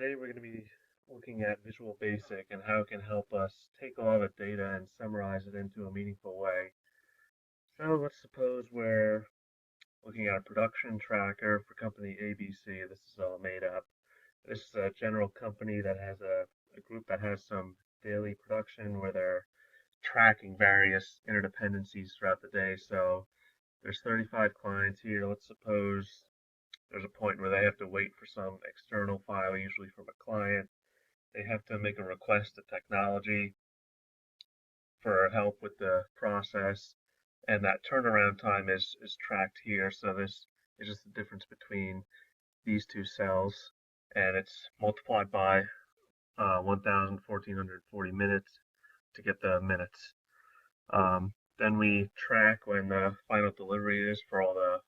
Today we're going to be looking at Visual Basic and how it can help us take all the data and summarize it into a meaningful way. So let's suppose we're looking at a production tracker for company ABC. This is all made up. This is a general company that has a group that has some daily production where they're tracking various interdependencies throughout the day. So there's 35 clients here. Let's suppose there's a point where they have to wait for some external file, usually from a client. They have to make a request to technology for help with the process, and that turnaround time is tracked here. So this is just the difference between these two cells, and it's multiplied by 1,440 minutes to get the minutes. Then we track when the final delivery is for all the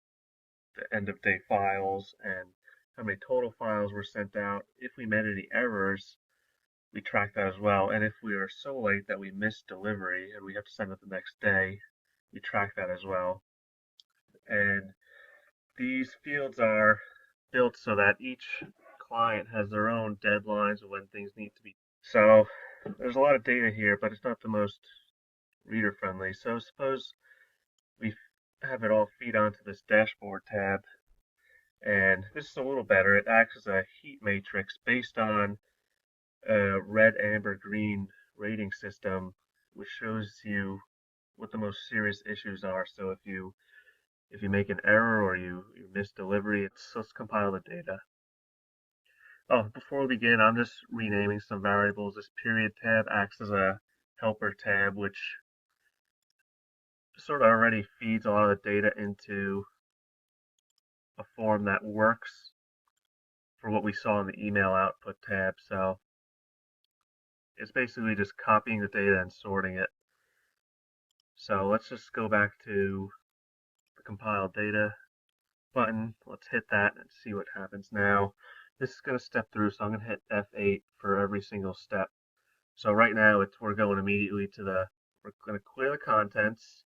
end of day files and how many total files were sent out. If we made any errors, we track that as well. And if we are so late that we miss delivery and we have to send it the next day, we track that as well. And these fields are built so that each client has their own deadlines of when things need to be. So there's a lot of data here, but it's not the most reader friendly. So suppose we have it all feed onto this dashboard tab, and this is a little better. It acts as a heat matrix based on a red, amber, green rating system, which shows you what the most serious issues are. So if you make an error or you miss delivery, let's compile the data. Oh, before we begin, I'm just renaming some variables. This period tab acts as a helper tab, which sort of already feeds a lot of the data into a form that works for what we saw in the email output tab. So it's basically just copying the data and sorting it. So let's just go back to the compile data button. Let's hit that and see what happens now. This is going to step through, so I'm going to hit F8 for every single step. So right now we're going immediately to we're going to clear the contents.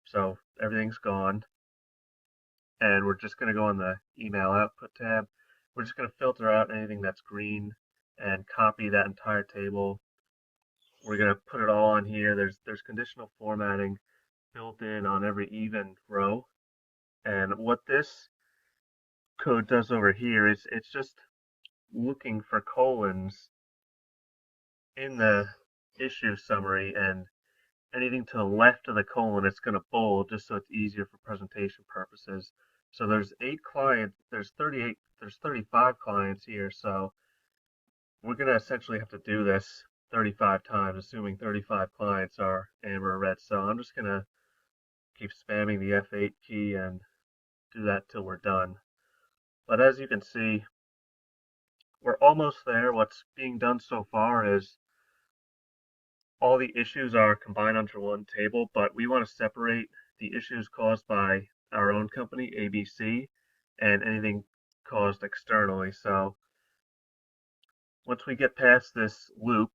So everything's gone. And we're just going to go on the email output tab. We're just going to filter out anything that's green and copy that entire table. We're going to put it all on here. There's conditional formatting built in on every even row. And what this code does over here is it's just looking for colons in the issue summary, and anything to the left of the colon it's going to bold just so it's easier for presentation purposes. So there's 8 clients, there's 35 clients here, so we're going to essentially have to do this 35 times, assuming 35 clients are amber or red. So I'm just going to keep spamming the F8 key and do that till we're done. But as you can see, we're almost there. What's being done so far is all the issues are combined onto one table, but we want to separate the issues caused by our own company, ABC, and anything caused externally. So once we get past this loop,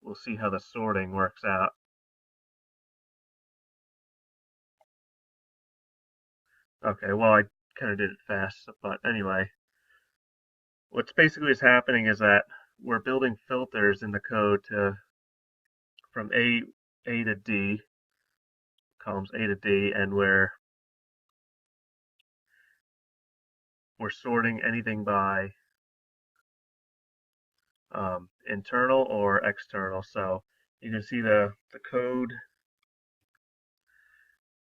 we'll see how the sorting works out. Okay, well, I kind of did it fast, but anyway, what's basically is happening is that we're building filters in the code from A to D, columns A to D, and we're sorting anything by internal or external. So you can see the code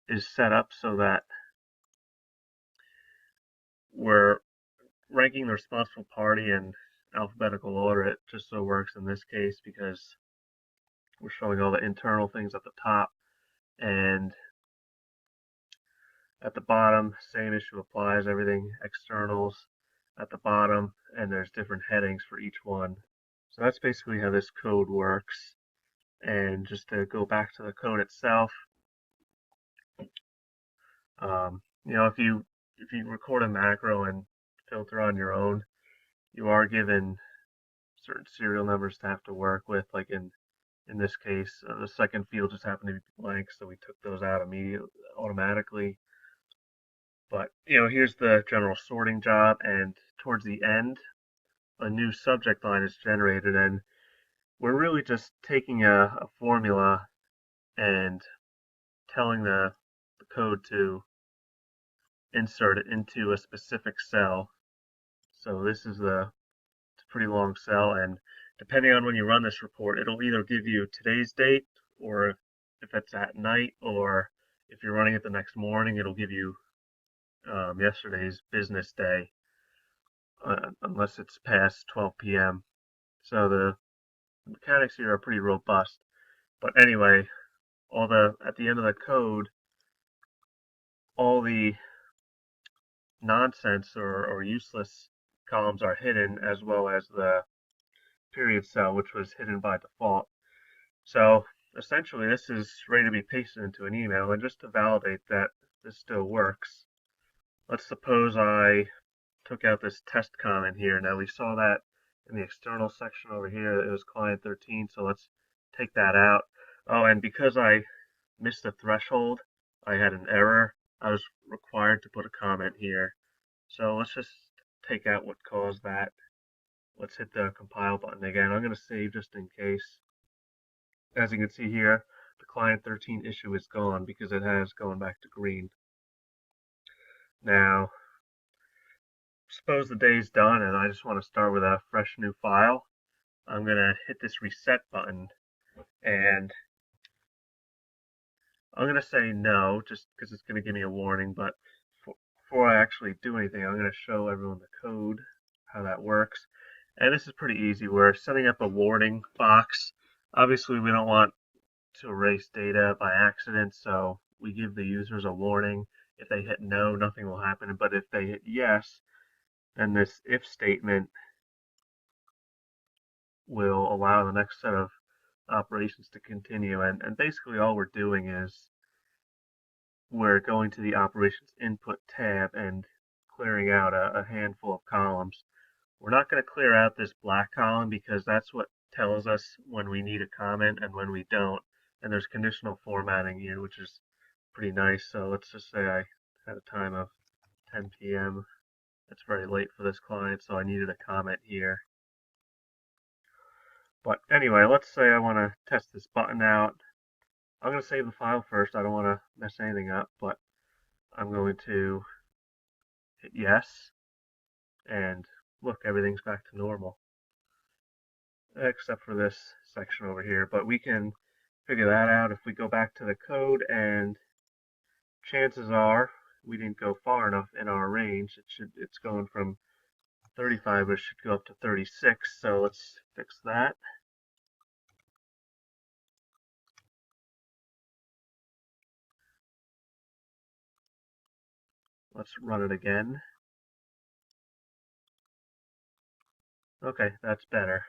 is set up so that we're ranking the responsible party in alphabetical order. It just so works in this case because we're showing all the internal things at the top, and at the bottom, same issue applies, everything externals at the bottom, and there's different headings for each one. So that's basically how this code works. And just to go back to the code itself, if you record a macro and filter on your own, you are given certain serial numbers to have to work with. Like in this case, the second field just happened to be blank, so we took those out automatically. But here's the general sorting job, and towards the end, a new subject line is generated, and we're really just taking a formula and telling the code to insert it into a specific cell. So this is it's a pretty long cell, and depending on when you run this report, it'll either give you today's date, or if it's at night, or if you're running it the next morning, it'll give you yesterday's business day, unless it's past 12 p.m. So the mechanics here are pretty robust. But anyway, at the end of the code, all the nonsense or useless columns are hidden, as well as the period cell, which was hidden by default. So essentially, this is ready to be pasted into an email. And just to validate that this still works, let's suppose I took out this test comment here. Now we saw that in the external section over here, it was client 13, so let's take that out. Oh, and because I missed the threshold, I had an error. I was required to put a comment here. So let's just take out what caused that. Let's hit the compile button again. I'm going to save just in case. As you can see here, the client 13 issue is gone because it has gone back to green. Now, suppose the day's done and I just want to start with a fresh new file. I'm going to hit this reset button, and I'm going to say no, just because it's going to give me a warning. But before I actually do anything, I'm going to show everyone the code, how that works. And this is pretty easy. We're setting up a warning box. Obviously, we don't want to erase data by accident, so we give the users a warning. If they hit no, nothing will happen. But if they hit yes, then this if statement will allow the next set of operations to continue. And basically all we're doing is we're going to the operations input tab and clearing out a handful of columns. We're not going to clear out this black column because that's what tells us when we need a comment and when we don't. And there's conditional formatting here, which is pretty nice. So let's just say I had a time of 10 p.m. It's very late for this client, so I needed a comment here. But anyway, let's say I want to test this button out. I'm going to save the file first. I don't want to mess anything up, but I'm going to hit yes, and look, everything's back to normal, except for this section over here. But we can figure that out if we go back to the code, and chances are we didn't go far enough in our range. It's going from 35, but it should go up to 36. So let's fix that. Let's run it again. Okay, that's better.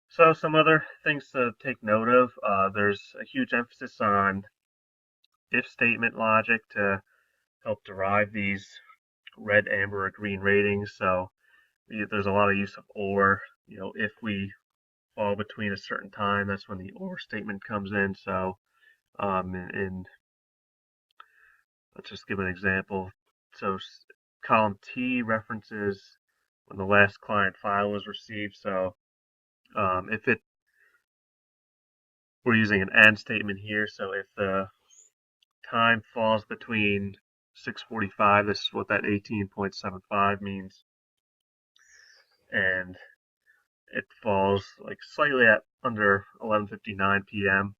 So some other things to take note of. There's a huge emphasis on if statement logic to help derive these red, amber, or green ratings. So there's a lot of use of or. If we fall between a certain time, that's when the or statement comes in. So let's just give an example. So column T references when the last client file was received. So if we're using an and statement here, so if the time falls between 6:45, this is what that 18.75 means, and it falls like slightly at under 11:59 p.m.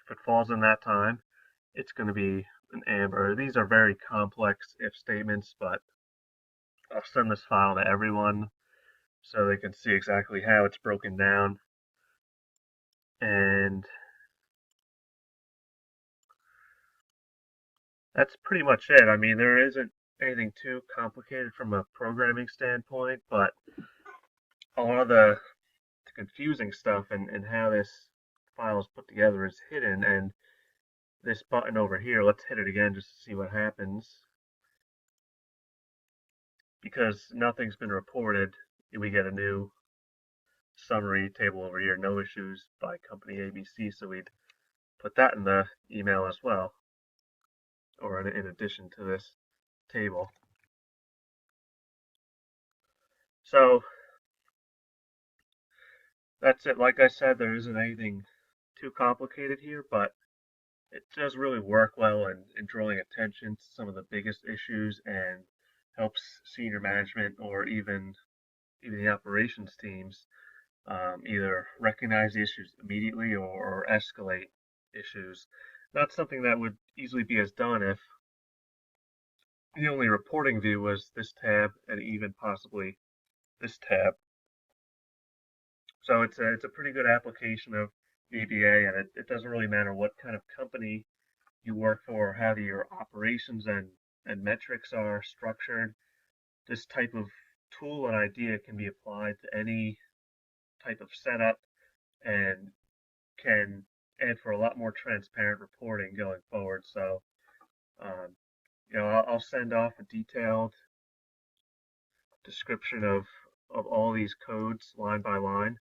If it falls in that time, it's going to be an amber. These are very complex if statements, but I'll send this file to everyone so they can see exactly how it's broken down. And that's pretty much it. I mean, there isn't anything too complicated from a programming standpoint, but a lot of the confusing stuff and how this file is put together is hidden. And this button over here, let's hit it again just to see what happens. Because nothing's been reported, we get a new summary table over here, no issues by company ABC, so we'd put that in the email as well, or in addition to this table. So that's it. Like I said, there isn't anything too complicated here, but it does really work well in drawing attention to some of the biggest issues and helps senior management or even the operations teams either recognize the issues immediately or escalate issues. Not something that would easily be as done if the only reporting view was this tab and even possibly this tab. So it's a pretty good application of VBA, and it doesn't really matter what kind of company you work for or how your operations and metrics are structured. This type of tool and idea can be applied to any type of setup and can add for a lot more transparent reporting going forward. So, um, I'll send off a detailed description of all these codes line by line.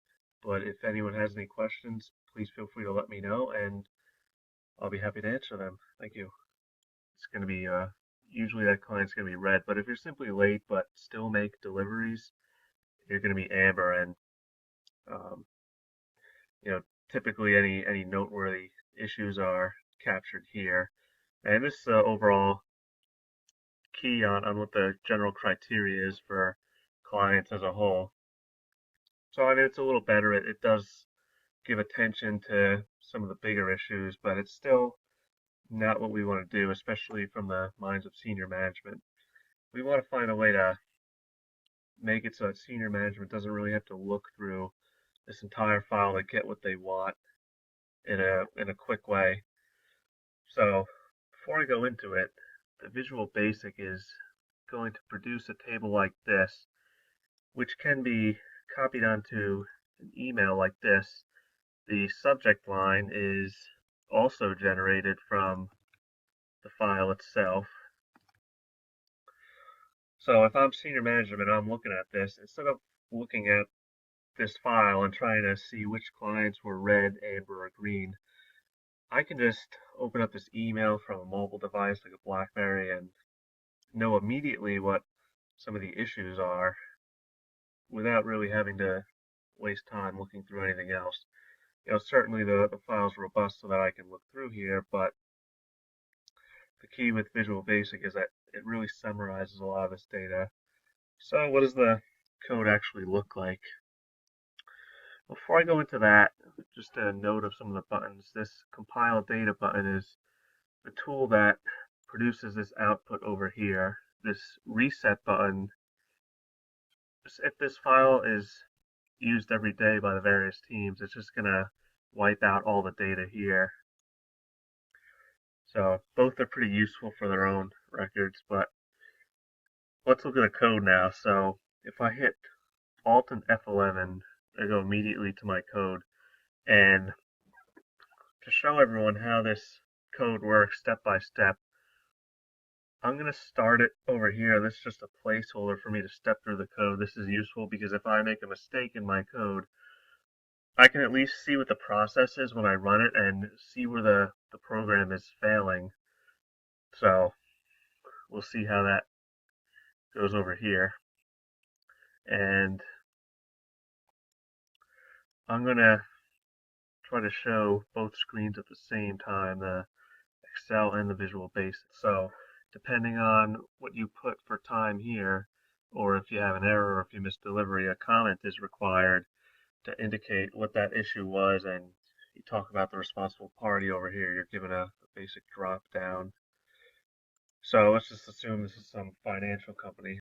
But if anyone has any questions, please feel free to let me know, and I'll be happy to answer them. Thank you. It's going to be usually that client's going to be red, but if you're simply late but still make deliveries, you're going to be amber, and um, you know typically any noteworthy issues are captured here. And this is overall key on what the general criteria is for clients as a whole. So I mean, it's a little better. It does give attention to some of the bigger issues, but it's still not what we want to do, especially from the minds of senior management. We want to find a way to make it so that senior management doesn't really have to look through this entire file to get what they want in a quick way. So before I go into it, the Visual Basic is going to produce a table like this, which can be copied onto an email like this. The subject line is also generated from the file itself. So if I'm senior management and I'm looking at this, instead of looking at this file and trying to see which clients were red, amber, or green, I can just open up this email from a mobile device like a BlackBerry and know immediately what some of the issues are without really having to waste time looking through anything else. Certainly the file's robust so that I can look through here, but the key with Visual Basic is that it really summarizes a lot of this data. So what does the code actually look like? Before I go into that, just a note of some of the buttons. This compile data button is the tool that produces this output over here. This reset button, if this file is used every day by the various teams, it's just going to wipe out all the data here. So both are pretty useful for their own records, but let's look at the code now. So if I hit Alt and F11, I go immediately to my code. And to show everyone how this code works step by step, I'm going to start it over here. This is just a placeholder for me to step through the code. This is useful because if I make a mistake in my code, I can at least see what the process is when I run it and see where the program is failing. So we'll see how that goes over here. And I'm going to try to show both screens at the same time, the Excel and the Visual Basic. So depending on what you put for time here, or if you have an error or if you miss delivery, a comment is required to indicate what that issue was, and you talk about the responsible party over here, you're given a basic drop down. So let's just assume this is some financial company.